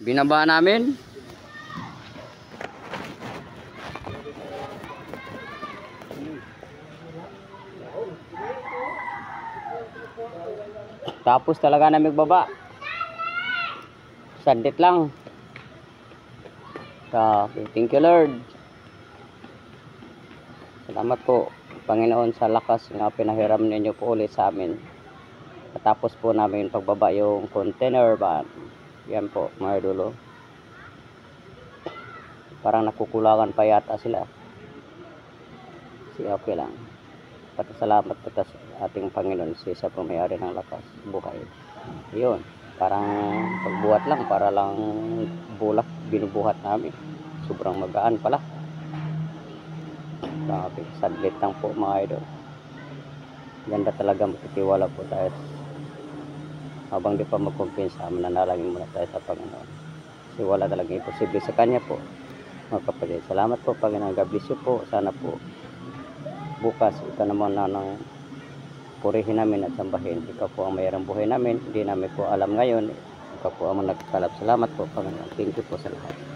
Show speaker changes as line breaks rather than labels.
Binaba namin. Tapos talaga na magbaba. Sandit lang. Thank you Lord. Salamat po Panginoon sa lakas na pinahiram ninyo po ulit sa amin. Tapos po namin pagbaba yung container van. Yan po mga idolo. Parang nakukulangan pa yata sila. Okay lang. Salamat po sa ating Panginoon sa pumayari ng lakas buhay. Yun. Parang pagbuhat lang para lang bulak binubuhat namin. Sobrang magaan pala. Grabe, saglit lang po mga idol. Ganda talaga, magtitiwala po tayo. Habang di pa magkumpensa, mananalangin muna tayo sa Panginoon. Kasi wala talagang imposible sa Kanya po. Mga kapatid, salamat po Panginoon. God bless you po. Sana po bukas ito naman na ng purihin namin at sambahin. Ikaw po ang mayroong buhay namin. Hindi namin po alam ngayon. Ikaw po ang nagkalap. Salamat po Panginoon. Thank you po sa lahat.